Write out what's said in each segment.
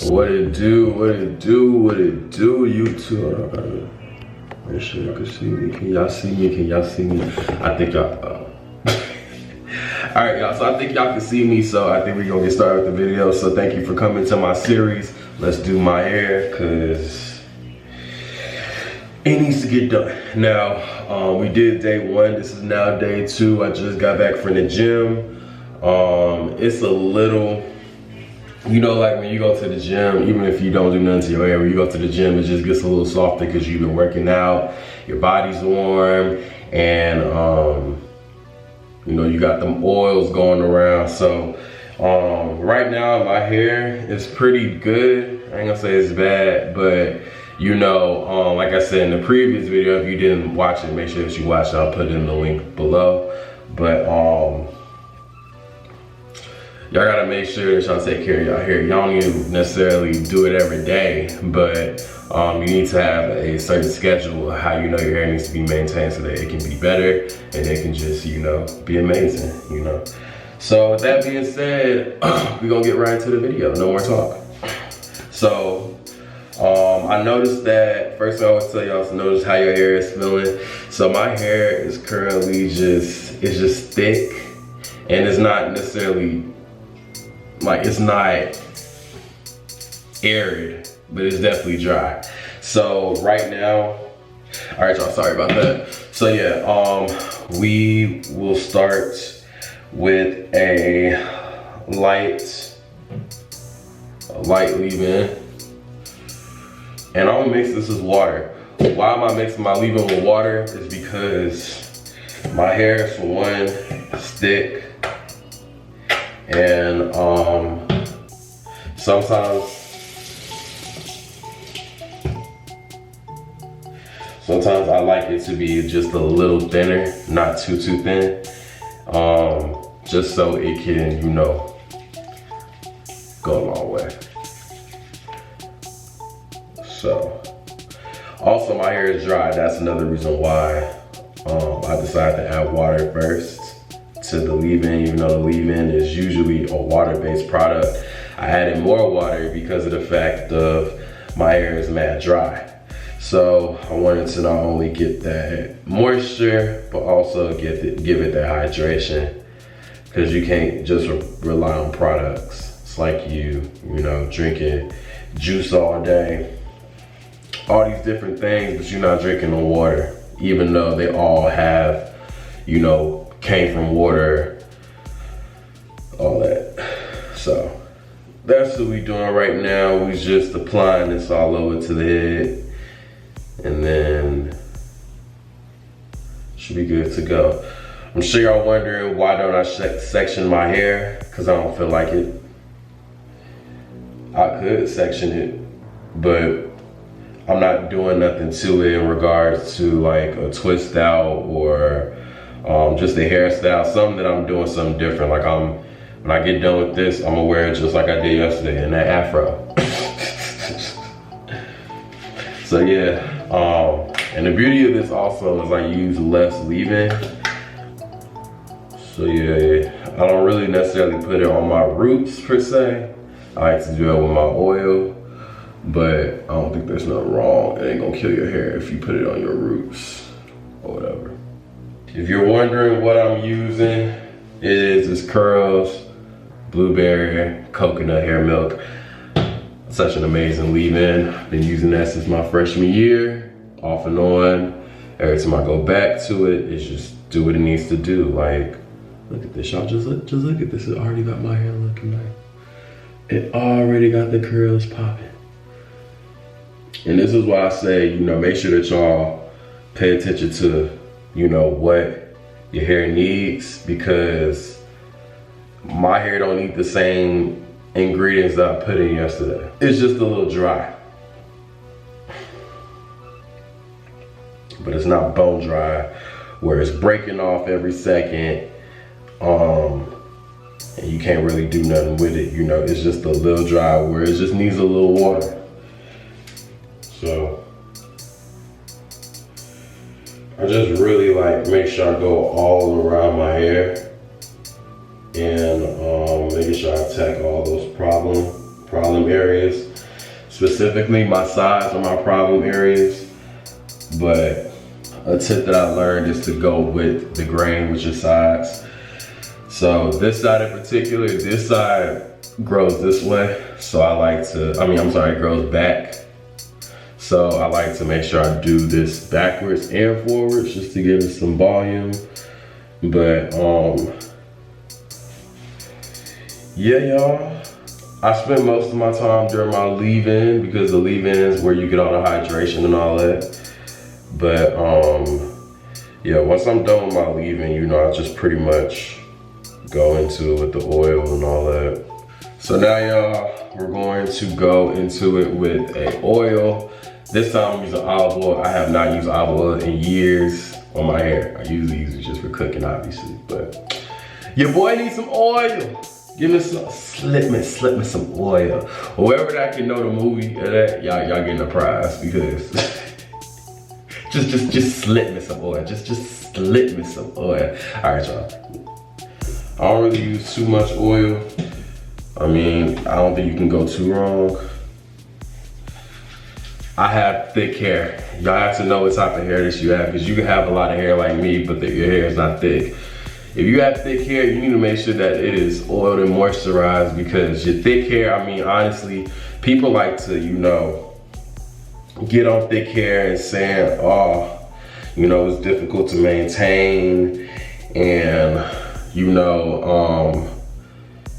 What it do, what it do, what it do, YouTube. Hold on, I gotta make sure y'all can see me. Can y'all see me? Can y'all see me? I think y'all, Alright y'all, so I think y'all can see me, so I think we're gonna get started with the video. So thank you for coming to my series. Let's do my hair, cause it needs to get done. Now, we did day 1, this is now day 2. I just got back from the gym. It's a little, you know, like when you go to the gym, even if you don't do nothing to your hair, when you go to the gym, it just gets a little softer because you've been working out, your body's warm, and you know, you got them oils going around. So right now my hair is pretty good. I ain't gonna say it's bad, but you know, like I said in the previous video, if you didn't watch it, make sure that you watch it. I'll put it in the link below. But y'all gotta make sure that y'all take care of y'all hair. Y'all don't need to necessarily do it every day, but you need to have a certain schedule of how you know your hair needs to be maintained so that it can be better and it can just, you know, be amazing, you know. So with that being said, we're gonna get right into the video, no more talk. So I noticed that, first thing I always tell y'all is to notice how your hair is feeling. So my hair is currently it's just thick, and it's not necessarily, like, it's not arid, but it's definitely dry. So right now, all right y'all, sorry about that. So yeah, we will start with a light leave-in. And I'm gonna mix this with water. Why am I mixing my leave-in with water? Is because my hair, for one, is thick. And sometimes I like it to be just a little thinner, not too thin, just so it can, you know, go a long way. So, also my hair is dry. That's another reason why I decided to add water first to the leave-in, even though the leave-in is usually a water-based product. I added more water because of the fact of my hair is mad dry. So I wanted to not only get that moisture, but also give it that hydration, because you can't just rely on products. It's like you know, drinking juice all day, all these different things, but you're not drinking no water, even though they all have, you know, came from water, all that. So that's what we doing right now. We just applying this all over to the head, and then should be good to go. I'm sure y'all wondering why don't I section my hair, because I don't feel like it. I could section it, but I'm not doing nothing to it in regards to like a twist out or just a hairstyle, something that I'm doing something different. Like when I get done with this, I'm gonna wear it just like I did yesterday in that afro. So yeah, and the beauty of this also is I use less leave-in. So yeah, I don't really necessarily put it on my roots per se. I like to do it with my oil, but I don't think there's nothing wrong. It ain't gonna kill your hair if you put it on your roots or whatever. If you're wondering what I'm using, it is this Curls Blueberry Coconut Hair Milk. Such an amazing leave-in. Been using that since my freshman year, off and on. Every time I go back to it, it's just do what it needs to do. Like, look at this, y'all. Just look at this. It already got my hair looking nice. It already got the curls popping. And this is why I say, you know, make sure that y'all pay attention to, you know, what your hair needs, because my hair don't need the same ingredients that I put in yesterday. It's just a little dry. But it's not bone dry where it's breaking off every second, and you can't really do nothing with it. You know, it's just a little dry where it just needs a little water. So I just really like make sure I go all around my hair and making sure I attack all those problem areas. specifically my sides are my problem areas, but a tip that I learned is to go with the grain with your sides. So this side in particular, this side grows this way. So I like to, it grows back. So I like to make sure I do this backwards and forwards just to give it some volume. But yeah, y'all, I spend most of my time during my leave-in because the leave-in is where you get all the hydration and all that. But yeah, once I'm done with my leave-in, you know, I just pretty much go into it with the oil and all that. So now, y'all, we're going to go into it with a oil. This time I'm using olive oil. I have not used olive oil in years on my hair. I usually use it just for cooking, obviously, but your boy needs some oil. Give me some, slip me some oil. Whoever that can know the movie of that, y'all getting a prize because just slip me some oil. Just slip me some oil. All right, y'all. I don't really use too much oil. I mean, I don't think you can go too wrong. I have thick hair. Y'all have to know what type of hair that you have because you can have a lot of hair like me, but your hair is not thick. If you have thick hair, you need to make sure that it is oiled and moisturized because your thick hair, I mean, honestly, people like to, you know, get on thick hair and saying, oh, you know, it's difficult to maintain and, you know,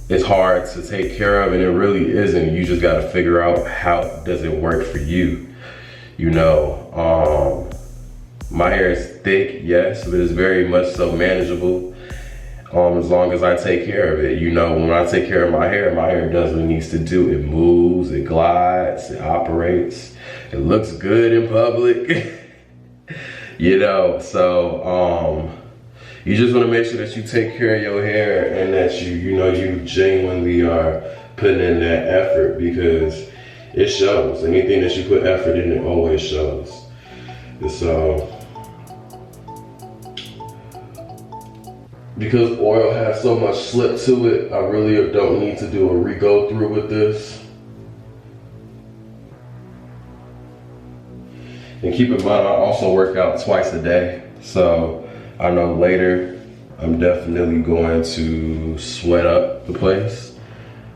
it's hard to take care of, and it really isn't. You just gotta figure out how does it work for you. You know, my hair is thick, yes, but it's very much so manageable as long as I take care of it. You know, when I take care of my hair does what it needs to do. It moves, it glides, it operates, it looks good in public. You know, so you just want to make sure that you take care of your hair and that you genuinely are putting in that effort because it shows. Anything that you put effort in, it always shows. And so, because oil has so much slip to it, I really don't need to do a re-go through with this. And keep in mind, I also work out twice a day. So I know later I'm definitely going to sweat up the place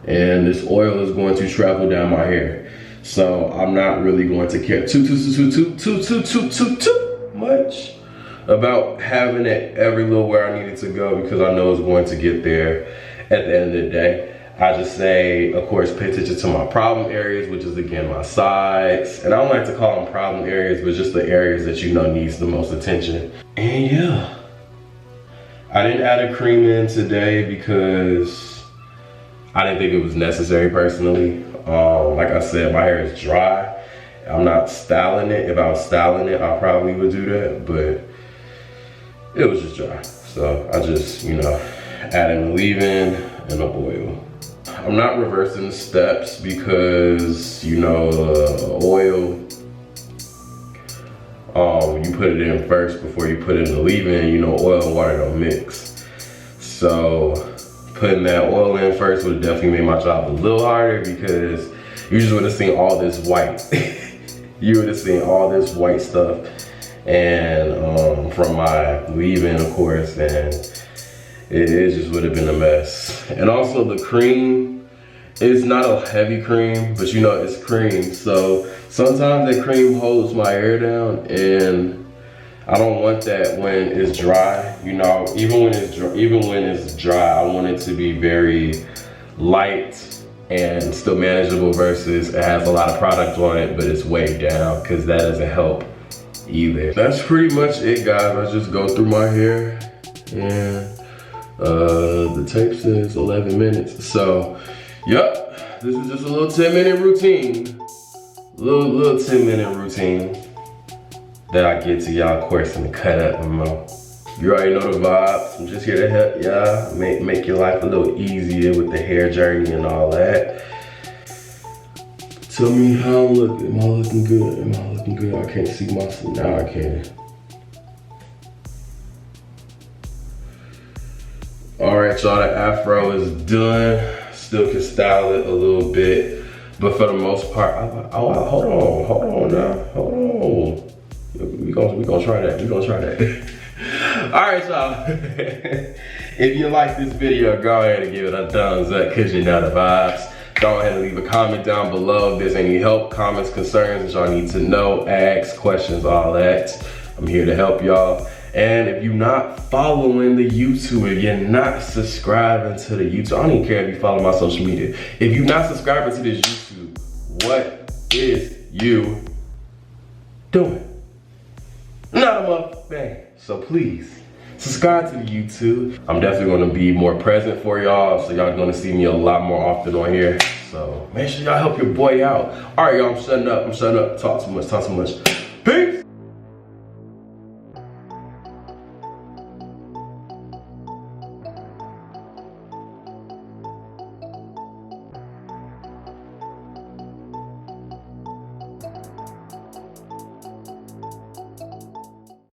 and this oil is going to travel down my hair. So I'm not really going to care too much about having it everywhere where I need it to go because I know it's going to get there at the end of the day. I just say, of course, pay attention to my problem areas, which is again my sides. And I don't like to call them problem areas, but just the areas that you know needs the most attention. And yeah, I didn't add a cream in today because I didn't think it was necessary personally. Like I said, my hair is dry. I'm not styling it. If I was styling it, I probably would do that, but it was just dry. So I just, you know, added a leave-in and the oil. I'm not reversing the steps because, you know, oil, you put it in first before you put it in the leave-in. You know, oil and water don't mix. So putting that oil in first would have definitely made my job a little harder because you just would have seen all this white. You would have seen all this white stuff and from my leave-in, of course, and it just would have been a mess. And also the cream, it's not a heavy cream, but you know it's cream. So sometimes that cream holds my hair down and I don't want that when it's dry. You know, even when it's dry, I want it to be very light and still manageable versus it has a lot of product on it, but it's weighed down because that doesn't help either. That's pretty much it, guys. I just go through my hair and the tape says 11 minutes. So, yep, this is just a little 10-minute routine. Little 10-minute routine that I get to y'all, of course, in the cut up remote. You already know the vibes. I'm just here to help y'all make your life a little easier with the hair journey and all that. Tell me how I'm looking. Am I looking good? Am I looking good? I can't see myself. Now I can. All right, y'all, the afro is done. Still can style it a little bit. But for the most part, I'm like, oh, hold on now, hold on. We gonna try that, All right, y'all. If you like this video, go ahead and give it a thumbs up, cause you know the vibes. Go ahead and leave a comment down below if there's any help, comments, concerns that y'all need to know, ask, questions, all that. I'm here to help y'all. And if you're not following the YouTube, if you're not subscribing to the YouTube, I don't even care if you follow my social media. If you're not subscribing to this YouTube, what is you doing? Not a motherfucker. So please, subscribe to the YouTube. I'm definitely gonna be more present for y'all, so y'all gonna see me a lot more often on here. So make sure y'all help your boy out. All right, y'all, I'm shutting up. Talk too much.